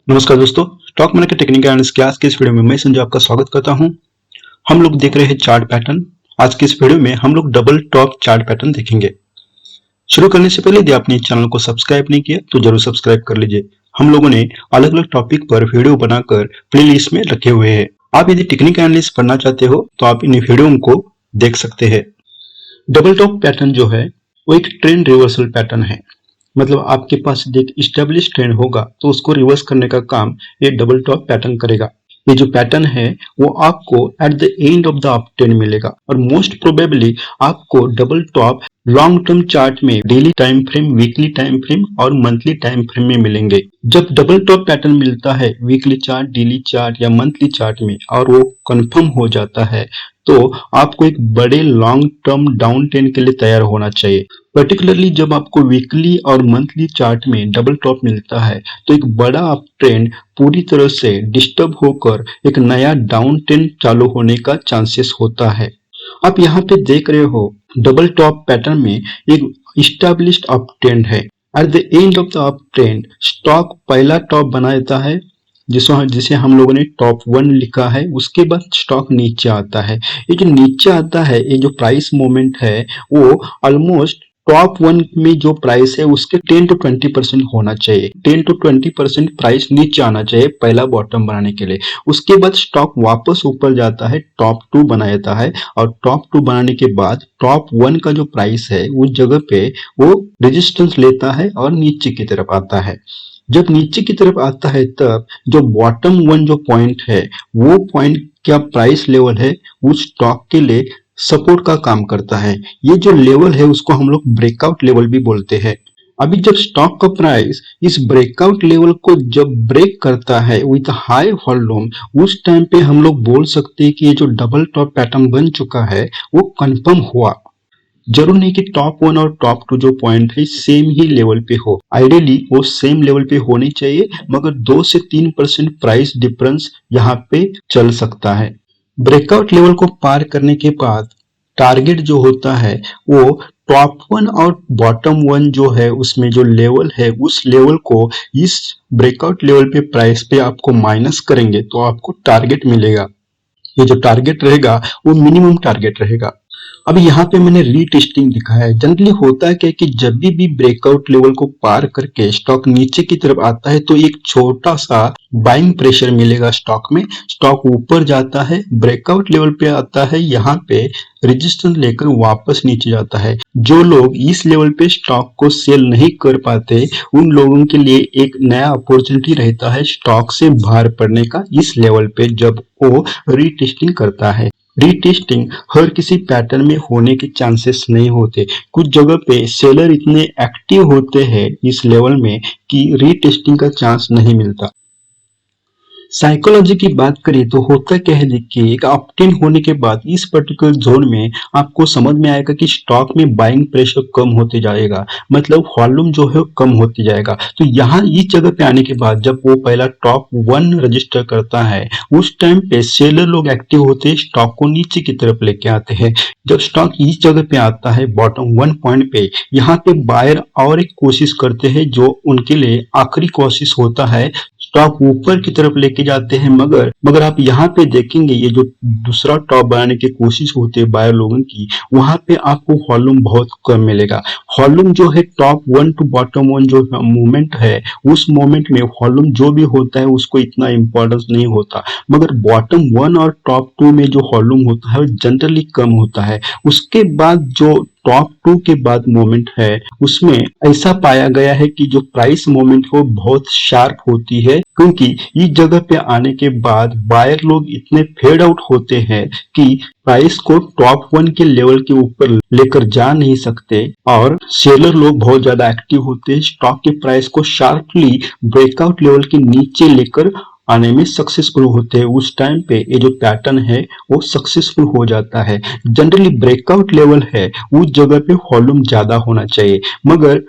नमस्कार दोस्तों, stock market technical analysis class के इस वीडियो में मैं संजय आपका स्वागत करता हूं। हम लोग देख रहे हैं चार्ट पैटर्न। आज के इस वीडियो में हम लोग डबल टॉप चार्ट पैटर्न देखेंगे। शुरू करने से पहले यदि आपने चैनल को सब्सक्राइब नहीं किया तो जरूर सब्सक्राइब कर लीजिए। हम लोगों ने अलग अलग टॉपिक पर वीडियो बनाकर प्लेलिस्ट में रखे हुए हैं। आप यदि टेक्निकल एनालिसिस पढ़ना चाहते हो तो आप इन वीडियो को देख सकते हैं। डबल टॉप पैटर्न जो है वो एक ट्रेंड रिवर्सल पैटर्न है। मतलब आपके पास एक स्टेब्लिश ट्रेंड होगा तो उसको रिवर्स करने का काम ये डबल टॉप पैटर्न करेगा। ये जो पैटर्न है वो आपको at the end of the up trend मिलेगा और मोस्ट प्रोबेबली आपको double top long term chart में daily time frame, weekly time frame और मंथली टाइम फ्रेम में मिलेंगे। जब डबल टॉप पैटर्न मिलता है वीकली चार्ट, डेली चार्ट या मंथली चार्ट में और वो कंफर्म हो जाता है तो आपको एक बड़े लॉन्ग टर्म डाउन ट्रेंड के लिए तैयार होना चाहिए। पर्टिकुलरली जब आपको वीकली और मंथली चार्ट में डबल टॉप मिलता है तो एक बड़ा अप ट्रेंड पूरी तरह से डिस्टर्ब होकर एक नया डाउन ट्रेंड चालू होने का चांसेस होता है। आप यहाँ पे देख रहे हो डबल टॉप पैटर्न में एक इस्टेब्लिश्ड अप ट्रेंड है। Eight the end of the up trend stock पहला टॉप बनाता है जिसे हम लोगों ने टॉप 1 लिखा है। उसके बाद स्टॉक नीचे आता है। ये जो नीचे आता है, ये जो प्राइस मूवमेंट है वो ऑलमोस्ट टॉप 1 में जो प्राइस है उसके 10 to 20% होना चाहिए। 10 to 20% प्राइस नीचे आना चाहिए पहला बॉटम बनाने के लिए। उसके बाद स्टॉक वापस ऊपर जाता है, टॉप 2 बनाता है और टॉप 2 बनाने के बाद टॉप 1 का जो प्राइस है उस जगह पे वो रेजिस्टेंस लेता है और नीचे की तरफ आता है। जब नीचे की तरफ आता है तब जो बॉटम 1 जो पॉइंट है वो पॉइंट क्या प्राइस लेवल है उस स्टॉक के लिए सपोर्ट का काम करता है। ये जो लेवल है उसको हम लोग ब्रेकआउट लेवल भी बोलते हैं। अभी जब स्टॉक का प्राइस इस ब्रेकआउट लेवल को जब ब्रेक करता है विथ हाई वॉल्यूम, उस टाइम पे हम लोग बोल सकते हैं कि ये जो डबल टॉप पैटर्न बन चुका है वो कंफर्म हुआ। जरूर नहीं कि टॉप 1 और टॉप 2 जो पॉइंट है सेम ही लेवल पे हो। आइडियली वो सेम लेवल पे होनी चाहिए, मगर 2 से 3% प्राइस डिफरेंस यहाँ पे चल सकता है। ब्रेकआउट लेवल को पार करने के बाद टारगेट जो होता है वो टॉप 1 और बॉटम 1 जो है उसमें जो लेवल है उस लेवल को इस ब्रेकआउट लेवल पे प्राइस पे आपको माइनस करेंगे तो आपको टारगेट मिलेगा। ये जो टारगेट रहेगा वो मिनिमम टारगेट रहेगा। अब यहाँ पे मैंने रीटेस्टिंग दिखाया है। जनरली होता है क्या कि जब भी ब्रेकआउट लेवल को पार करके स्टॉक नीचे की तरफ आता है तो एक छोटा सा बाइंग प्रेशर मिलेगा स्टॉक में। स्टॉक ऊपर जाता है, ब्रेकआउट लेवल पे आता है, यहाँ पे रेजिस्टेंस लेकर वापस नीचे जाता है। जो लोग इस लेवल पे स्टॉक को सेल नहीं कर पाते उन लोगों के लिए एक नया अपॉर्चुनिटी रहता है स्टॉक से बाहर पड़ने का इस लेवल पे जब वो रीटेस्टिंग करता है। रीटेस्टिंग हर किसी पैटर्न में होने के चांसेस नहीं होते। कुछ जगह पे सेलर इतने एक्टिव होते हैं इस लेवल में कि रीटेस्टिंग का चांस नहीं मिलता। साइकोलॉजी की बात करें तो होता क्या है, देखिए एक अपट्रेंड होने के बाद इस पर्टिकुलर जोन में आपको समझ में आएगा कि स्टॉक में बाइंग प्रेशर कम होते जाएगा, मतलब वॉल्यूम जो है कम होते जाएगा। तो यहाँ इस जगह पे आने के बाद जब वो पहला टॉप 1 रजिस्टर करता है उस टाइम पे सेलर लोग एक्टिव होते हैं, स्टॉक को नीचे की तरफ लेके आते हैं। जब स्टॉक इस जगह पे आता है बॉटम 1 पॉइंट पे, यहाँ पे बायर और एक कोशिश करते हैं जो उनके लिए आखिरी कोशिश होता है, स्टॉक ऊपर की तरफ लेके जाते हैं। मगर आप यहाँ पे देखेंगे ये जो दूसरा टॉप बनाने की कोशिश होती है बायर लोगों की, वहां पे आपको वॉल्यूम बहुत कम मिलेगा। वॉल्यूम जो है टॉप 1 टू बॉटम 1 जो मूवमेंट है उस मूवमेंट में वॉल्यूम जो भी होता है उसको इतना इंपॉर्टेंस नहीं होता, मगर बॉटम 1 और टॉप 2 में जो वॉल्यूम होता है वो जनरली कम होता है। उसके बाद जो टॉप 2 के बाद मोमेंट है उसमें ऐसा पाया गया है कि जो प्राइस मोमेंट हो बहुत शार्प होती है, क्योंकि इस जगह पे आने के बाद बायर लोग इतने फेड आउट होते हैं कि प्राइस को टॉप 1 के लेवल के ऊपर लेकर जा नहीं सकते और सेलर लोग बहुत ज्यादा एक्टिव होते हैं, स्टॉक के प्राइस को शार्पली ब्रेकआउट लेवल के नीचे लेकर आने में सक्सेसफुल होते हैं। उस टाइम पे ये जो पैटर्न है वो सक्सेसफुल हो जाता है। जनरली ब्रेकआउट लेवल है उस जगह पे वॉल्यूम ज्यादा होना चाहिए, मगर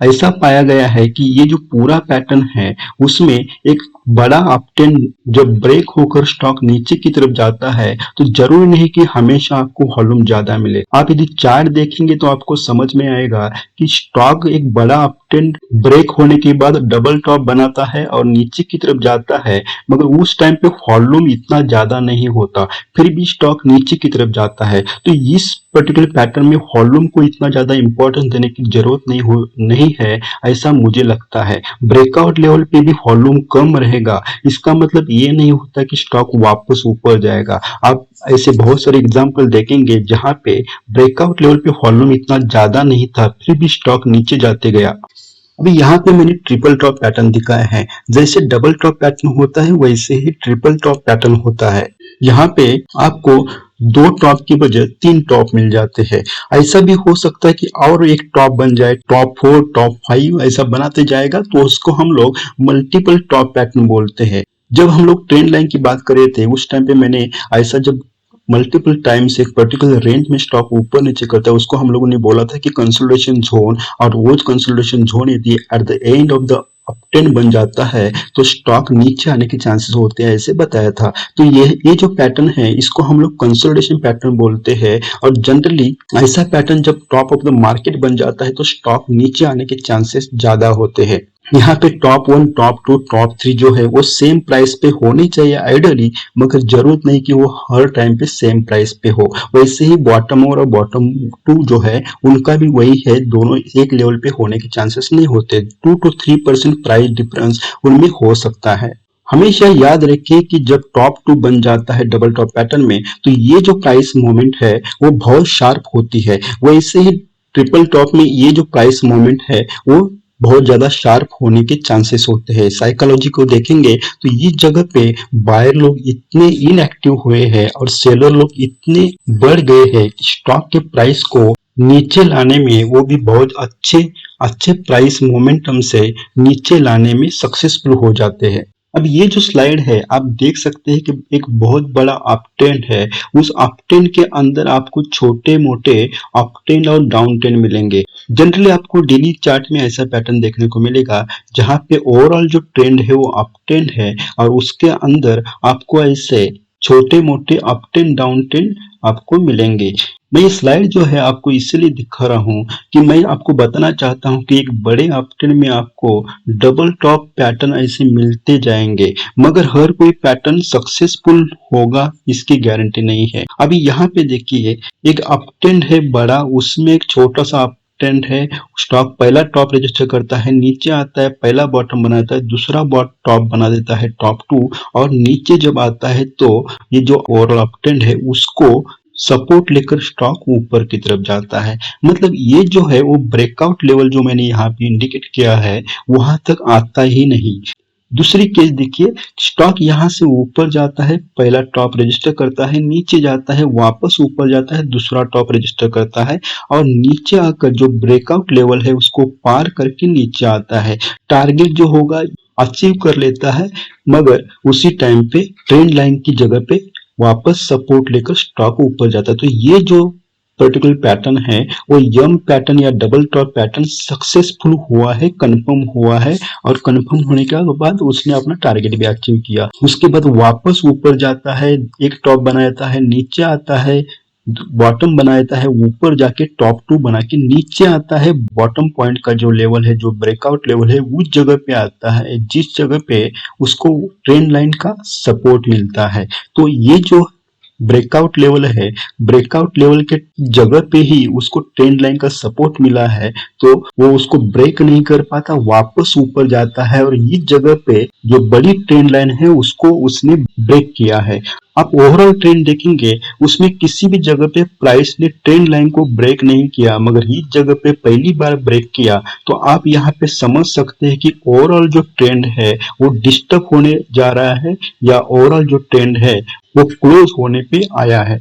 ऐसा पाया गया है कि ये जो पूरा पैटर्न है उसमें एक बड़ा अपट्रेंड जब ब्रेक होकर स्टॉक नीचे की तरफ जाता है तो जरूरी नहीं कि हमेशा आपको वॉल्यूम ज्यादा मिले। आप यदि चार्ट देखेंगे तो आपको समझ में आएगा कि स्टॉक एक बड़ा ट्रेंड ब्रेक होने के बाद डबल टॉप बनाता है और नीचे की तरफ जाता है, मगर उस टाइम पे वॉल्यूम इतना ज्यादा नहीं होता, फिर भी स्टॉक नीचे की तरफ जाता है। तो इस पर्टिकुलर पैटर्न में वॉल्यूम को इतना ज्यादा इंपॉर्टेंस देने की जरूरत नहीं है, ऐसा मुझे लगता है। ब्रेकआउट लेवल पे भी वॉल्यूम कम रहेगा, इसका मतलब ये नहीं होता कि स्टॉक वापस ऊपर जाएगा। आप ऐसे बहुत सारे एग्जांपल देखेंगे जहां पे ब्रेकआउट लेवल पे वॉल्यूम इतना ज्यादा नहीं था, फिर भी स्टॉक नीचे जाते गया। अभी यहाँ पे मैंने ट्रिपल टॉप पैटर्न दिखाया है। जैसे डबल टॉप पैटर्न होता है वैसे ही ट्रिपल टॉप पैटर्न होता है। यहाँ पे आपको दो टॉप की बजाय तीन टॉप मिल जाते हैं। ऐसा भी हो सकता है कि और एक टॉप बन जाए, टॉप 4, टॉप 5 ऐसा बनाते जाएगा, तो उसको हम लोग मल्टीपल टॉप पैटर्न बोलते हैं। जब हम लोग ट्रेंड लाइन की बात कर रहे थे उस टाइम पे मैंने ऐसा जब मल्टीपल टाइम्स एक पर्टिकुलर रेंज में स्टॉक ऊपर नीचे करता है उसको हम लोगों ने बोला था कि कंसोलिडेशन जोन, और वो कंसोलिडेशन जोन यदि eight the end of the uptrend बन जाता है तो स्टॉक नीचे आने के चांसेस होते हैं, ऐसे बताया था। तो ये जो पैटर्न है इसको हम लोग कंसोलिडेशन पैटर्न बोलते हैं, और जनरली ऐसा पैटर्न जब टॉप ऑफ द मार्केट बन जाता है तो स्टॉक नीचे आने के चांसेस ज्यादा होते हैं। यहाँ पे टॉप 1, टॉप 2, टॉप 3 जो है वो सेम प्राइस पे होनी चाहिए आइडियली, मगर जरूरत नहीं कि वो हर टाइम पे सेम प्राइस पे हो। वैसे ही बॉटम और बॉटम 2 जो है उनका भी वही है, दोनों एक लेवल पे होने के चांसेस नहीं होते। 2 to 3% प्राइस डिफरेंस उनमें हो सकता है। हमेशा याद रखिए कि जब टॉप 2 बन जाता है डबल टॉप पैटर्न में तो ये जो प्राइस मूवमेंट है वो बहुत शार्प होती है। वैसे ही ट्रिपल टॉप में ये जो प्राइस मूवमेंट है वो बहुत ज्यादा शार्प होने के चांसेस होते हैं। साइकोलॉजी को देखेंगे तो इस जगह पे बायर लोग इतने इनएक्टिव हुए हैं और सेलर लोग इतने बढ़ गए हैं कि स्टॉक के प्राइस को नीचे लाने में वो भी बहुत अच्छे अच्छे प्राइस मोमेंटम से नीचे लाने में सक्सेसफुल हो जाते हैं। अब ये जो स्लाइड है आप देख सकते हैं कि एक बहुत बड़ा अपट्रेंड है। उस अपट्रेंड के अंदर आपको छोटे मोटे अपट्रेंड और डाउन ट्रेंड मिलेंगे। जनरली आपको डेली चार्ट में ऐसा पैटर्न देखने को मिलेगा जहां पे ओवरऑल जो ट्रेंड है वो अप ट्रेंड है, और उसके अंदर आपको ऐसे छोटे मोटे अप ट्रेंड डाउन ट्रेंड आपको मिलेंगे। मैं ये स्लाइड जो है आपको इसलिए दिखा रहा हूँ कि मैं आपको बताना चाहता हूँ कि एक बड़े अप ट्रेंड में आपको डबल टॉप पैटर्न ऐसे मिलते जाएंगे, मगर हर कोई पैटर्न सक्सेसफुल होगा इसकी गारंटी नहीं है। अभी यहाँ पे देखिए एक अप ट्रेंड है बड़ा, उसमें एक छोटा सा ट्रेंड है। स्टॉक पहला टॉप रजिस्टर करता है, नीचे आता है, पहला बॉटम बनाता है, दूसरा टॉप बना देता है टॉप 2, और नीचे जब आता है तो ये जो ओवरऑल अप ट्रेंड है उसको सपोर्ट लेकर स्टॉक ऊपर की तरफ जाता है। मतलब ये जो है वो ब्रेकआउट लेवल जो मैंने यहाँ पे इंडिकेट किया है वहां तक आता ही नहीं। दूसरी केस देखिए, स्टॉक यहां से ऊपर जाता है, पहला टॉप रजिस्टर करता है, नीचे जाता है, वापस ऊपर जाता है, दूसरा टॉप रजिस्टर करता है, और नीचे आकर जो ब्रेकआउट लेवल है उसको पार करके नीचे आता है। टारगेट जो होगा अचीव कर लेता है, मगर उसी टाइम पे ट्रेंड लाइन की जगह पे वापस सपोर्ट लेकर स्टॉक ऊपर जाता है। तो ये जो पर्टिकुलर पैटर्न है वो यम पैटर्न या डबल टॉप पैटर्न सक्सेसफुल हुआ है, कंफर्म हुआ है, और कंफर्म होने के बाद उसने अपना टारगेट भी अचीव किया। उसके बाद वापस ऊपर जाता है, एक टॉप बनाता है, नीचे आता है, बॉटम बनाता है, ऊपर जाके टॉप 2 बना के नीचे आता है। बॉटम पॉइंट का जो लेवल है, जो ब्रेकआउट लेवल है, उस जगह पे आता है जिस जगह पे उसको ट्रेंड लाइन का सपोर्ट मिलता है। तो ये जो ब्रेकआउट लेवल है, ब्रेकआउट लेवल के जगह पे ही उसको ट्रेंड लाइन का सपोर्ट मिला है, तो वो उसको ब्रेक नहीं कर पाता, वापस ऊपर जाता है, और इस जगह पे जो बड़ी ट्रेंड लाइन है उसको उसने ब्रेक किया है। आप ओवरऑल ट्रेंड देखेंगे उसमें किसी भी जगह पे प्राइस ने ट्रेंड लाइन को ब्रेक नहीं किया, मगर इस जगह पे पहली बार ब्रेक किया। तो आप यहाँ पे समझ सकते हैं कि ओवरऑल जो ट्रेंड है वो डिस्टर्ब होने जा रहा है, या ओवरऑल जो ट्रेंड है वो क्लोज होने पे आया है,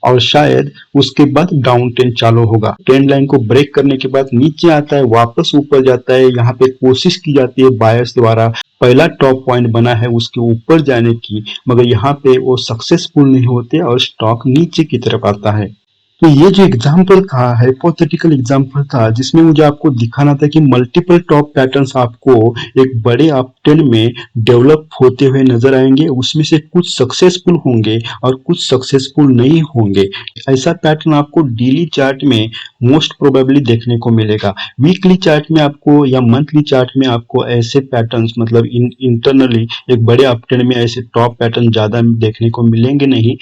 और शायद उसके बाद डाउन ट्रेंड चालू होगा। ट्रेंड लाइन को ब्रेक करने के बाद नीचे आता है, वापस ऊपर जाता है। यहाँ पे कोशिश की जाती है बायर्स द्वारा, पहला टॉप पॉइंट बना है उसके ऊपर जाने की, मगर यहाँ पे वो सक्सेसफुल नहीं होते और स्टॉक नीचे की तरफ आता है। तो ये जो एग्जाम्पल था हाइपोथेटिकल एग्जाम्पल था जिसमें मुझे आपको दिखाना था कि मल्टीपल टॉप पैटर्न्स आपको एक बड़े अपट्रेंड में डेवलप होते हुए नजर आएंगे, उसमें से कुछ सक्सेसफुल होंगे और कुछ सक्सेसफुल नहीं होंगे। ऐसा पैटर्न आपको डेली चार्ट में मोस्ट प्रोबेबली देखने को मिलेगा। वीकली चार्ट में आपको या मंथली चार्ट में आपको ऐसे पैटर्न्स मतलब इंटरनली एक बड़े अपट्रेंड में ऐसे टॉप पैटर्न ज्यादा देखने को मिलेंगे नहीं।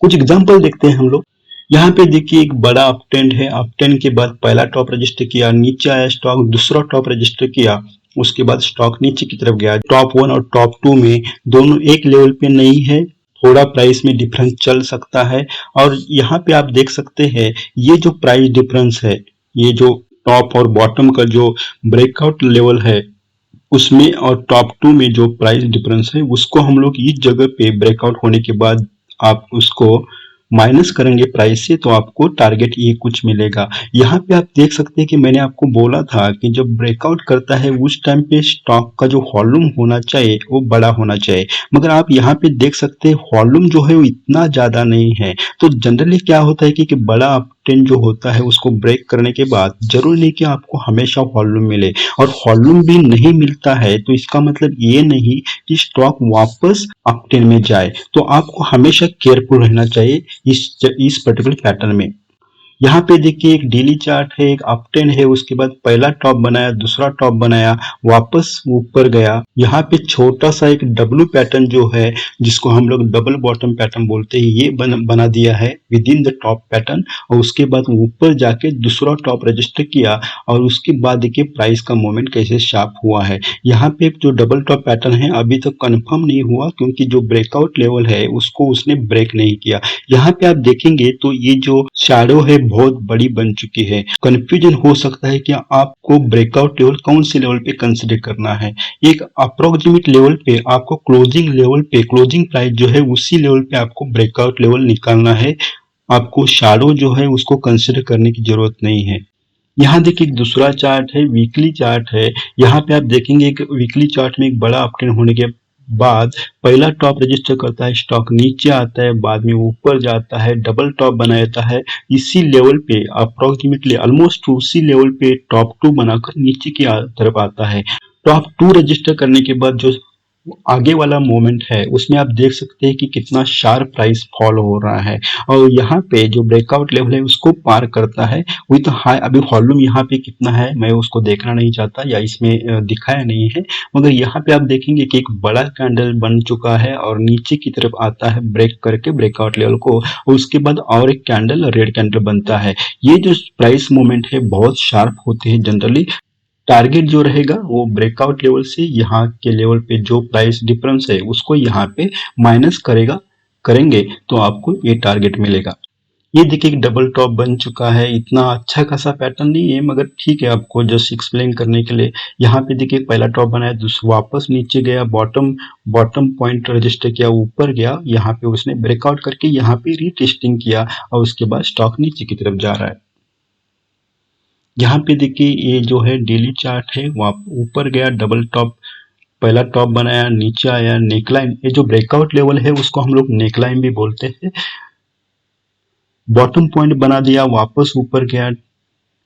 कुछ एग्जांपल देखते हैं हम लोग। यहाँ पे देखिए एक बड़ा अपट्रेंड है, अपट्रेंड के बाद पहला टॉप रजिस्टर किया, नीचे आया स्टॉक, दूसरा टॉप रजिस्टर किया, उसके बाद स्टॉक नीचे की तरफ गया। टॉप 1 और टॉप 2 में दोनों एक लेवल पे नहीं है, थोड़ा प्राइस में डिफरेंस चल सकता है। और यहाँ पे आप देख सकते हैं ये जो प्राइस डिफरेंस है, ये जो टॉप और बॉटम का जो ब्रेकआउट लेवल है उसमें और टॉप 2 में जो प्राइस डिफरेंस है उसको हम लोग इस जगह पे ब्रेकआउट होने के बाद आप उसको माइनस करेंगे प्राइस से तो आपको टारगेट ये कुछ मिलेगा। यहाँ पे आप देख सकते हैं कि मैंने आपको बोला था कि जब ब्रेकआउट करता है उस टाइम पे स्टॉक का जो वॉल्यूम होना चाहिए वो बड़ा होना चाहिए, मगर आप यहाँ पे देख सकते हैं वॉल्यूम जो है वो इतना ज्यादा नहीं है। तो जनरली क्या होता है कि बड़ा अपट्रेंड जो होता है उसको ब्रेक करने के बाद जरूरी नहीं कि आपको हमेशा वॉल्यूम मिले, और वॉल्यूम भी नहीं मिलता है तो इसका मतलब ये नहीं कि स्टॉक वापस अपट्रेंड में जाए। तो आपको हमेशा केयरफुल रहना चाहिए इस पर्टिकुलर पैटर्न में। यहाँ पे देखिए एक डेली चार्ट है, एक अपट्रेंड है, उसके बाद पहला टॉप बनाया, दूसरा टॉप बनाया, वापस ऊपर गया। यहाँ पे छोटा सा एक डब्ल्यू पैटर्न जो है जिसको हम लोग डबल बॉटम पैटर्न बोलते हैं ये बना दिया है with in the top pattern, और उसके बाद ऊपर जाके दूसरा टॉप रजिस्टर किया और उसके बाद देखिए प्राइस का मूवमेंट कैसे शार्प हुआ है। यहाँ पे जो डबल टॉप पैटर्न है अभी तक कंफर्म नहीं हुआ क्योंकि जो ब्रेकआउट लेवल है उसको उसने ब्रेक नहीं किया। यहाँ पे आप देखेंगे तो ये जो शैडो है बहुत बड़ी बन चुकी है। कंफ्यूजन हो सकता है कि आपको ब्रेकआउट लेवल कौन से लेवल पे कंसीडर करना है। एक अप्रोक्सीमेट लेवल पे आपको क्लोजिंग लेवल पे क्लोजिंग प्राइस जो है उसी लेवल पे आपको ब्रेकआउट लेवल निकालना है, आपको शैडो जो है उसको कंसीडर करने की जरूरत नहीं है। यहाँ देखिए एक दूसरा चार्ट है, वीकली चार्ट है। यहाँ पे आप देखेंगे एक वीकली चार्ट में एक बड़ा अपट्रेंड होने के बाद पहला टॉप रजिस्टर करता है, स्टॉक नीचे आता है, बाद में ऊपर जाता है, डबल टॉप बनाता है, इसी लेवल पे अप्रोक्सीमेटली ऑलमोस्ट उसी लेवल पे टॉप 2 बनाकर नीचे की तरफ आता है। टॉप 2 रजिस्टर करने के बाद जो आगे वाला मोमेंट है उसमें आप देख सकते हैं कि कितना शार्प प्राइस फॉल हो रहा है, और यहाँ पे जो ब्रेकआउट लेवल है उसको पार करता है विथ हाई। अभी वॉल्यूम यहाँ पे कितना है मैं उसको देखना नहीं चाहता या इसमें दिखाया नहीं है, मगर यहाँ पे आप देखेंगे कि एक बड़ा कैंडल बन चुका है और नीचे की तरफ आता है ब्रेक करके ब्रेकआउट लेवल को, और उसके बाद और एक कैंडल रेड कैंडल बनता है। ये जो प्राइस मूवमेंट है बहुत शार्प होते हैं जनरली। टारगेट जो रहेगा वो ब्रेकआउट लेवल से यहाँ के लेवल पे जो प्राइस डिफरेंस है उसको यहाँ पे माइनस करेंगे तो आपको ये टारगेट मिलेगा। ये देखिए एक डबल टॉप बन चुका है, इतना अच्छा खासा पैटर्न नहीं है मगर ठीक है आपको जस्ट एक्सप्लेन करने के लिए। यहाँ पे देखिए पहला टॉप बनाया, दूसरा वापस नीचे गया, बॉटम बॉटम पॉइंट रजिस्टर किया, ऊपर गया, यहाँ पे उसने ब्रेकआउट करके यहाँ पे रीटेस्टिंग किया और उसके बाद स्टॉक नीचे की तरफ जा रहा है। यहाँ पे देखिए ये जो है डेली चार्ट है, वहाँ ऊपर गया, डबल टॉप, पहला टॉप बनाया, नीचे आया, नेकलाइन, ये जो ब्रेकआउट लेवल है उसको हम लोग नेकलाइन भी बोलते हैं। बॉटम पॉइंट बना दिया, वापस ऊपर गया,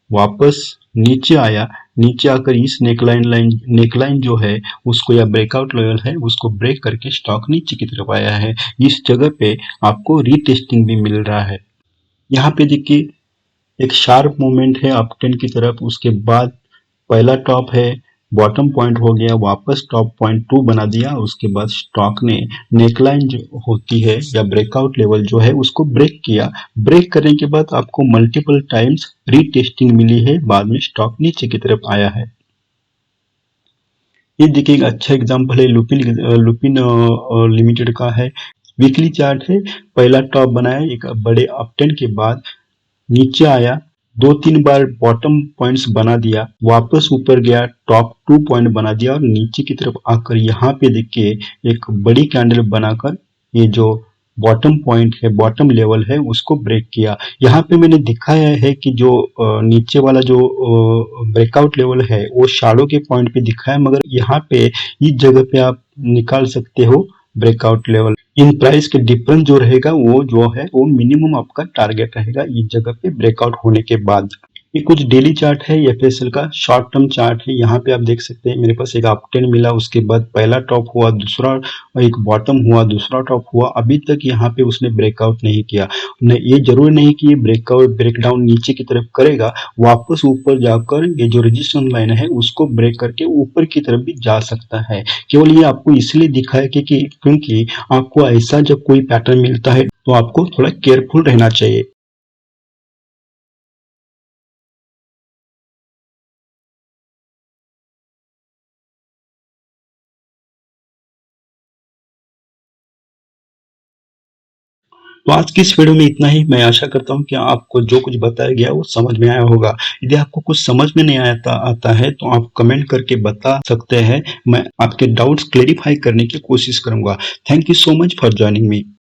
वापस नीचे आया, नीचे आकर इस नेकलाइन जो है उसको या ब्रेकआउट लेवल है उसको ब्रेक करके स्टॉक नीचे की तरफ आया है। इस जगह पे आपको रीटेस्टिंग भी मिल रहा है। यहाँ पे देखिए एक शार्प मूवमेंट है अपट्रेंड की तरफ, उसके बाद पहला टॉप है, बॉटम पॉइंट हो गया, वापस टॉप पॉइंट 2 बना दिया, उसके बाद स्टॉक ने नेकलाइन जो होती है या ब्रेकआउट लेवल जो है उसको ब्रेक किया। ब्रेक करने के बाद आपको मल्टीपल टाइम्स रीटेस्टिंग मिली है, बाद में स्टॉक नीचे की तरफ आया है। ये देखिए एक अच्छा एग्जांपल है लुपिन लिमिटेड का है। वीकली चार्ट है, पहला टॉप बनाया एक बड़े अपट्रेंड के बाद, नीचे आया, 2-3 बार बॉटम पॉइंट्स बना दिया, वापस ऊपर गया, टॉप 2 पॉइंट बना दिया और नीचे की तरफ आकर यहाँ पे देखिए एक बड़ी कैंडल बनाकर ये जो बॉटम पॉइंट है, बॉटम लेवल है उसको ब्रेक किया। यहाँ पे मैंने दिखाया है कि जो नीचे वाला जो ब्रेकआउट लेवल है वो शैडो के पॉइंट पे दिखा है, मगर यहाँ पे इस जगह पे आप निकाल सकते हो ब्रेकआउट लेवल। इन प्राइस के डिफरेंस जो रहेगा वो जो है वो मिनिमम आपका टारगेट रहेगा इस जगह पे ब्रेकआउट होने के बाद। ये कुछ डेली चार्ट है एफएसएल का शॉर्ट टर्म चार्ट है। यहाँ पे आप देख सकते हैं मेरे पास एक अपट्रेंड मिला, उसके बाद पहला टॉप हुआ, दूसरा एक बॉटम हुआ, दूसरा टॉप हुआ, अभी तक यहाँ पे उसने ब्रेकआउट नहीं किया। ये जरूरी नहीं कि ये ब्रेकआउट ब्रेकडाउन नीचे की तरफ करेगा, वापस ऊपर जाकर ये जो रेजिस्टेंस लाइन है उसको ब्रेक करके ऊपर की तरफ भी जा सकता है। केवल ये आपको इसलिए दिखाया कि क्योंकि आपको ऐसा जब कोई पैटर्न मिलता है तो आपको थोड़ा केयरफुल रहना चाहिए। तो आज की इस वीडियो में इतना ही। मैं आशा करता हूँ कि आपको जो कुछ बताया गया वो समझ में आया होगा। यदि आपको कुछ समझ में नहीं आता है तो आप कमेंट करके बता सकते हैं। मैं आपके डाउट्स क्लेरिफाई करने की कोशिश करूंगा। Thank you so much for joining me.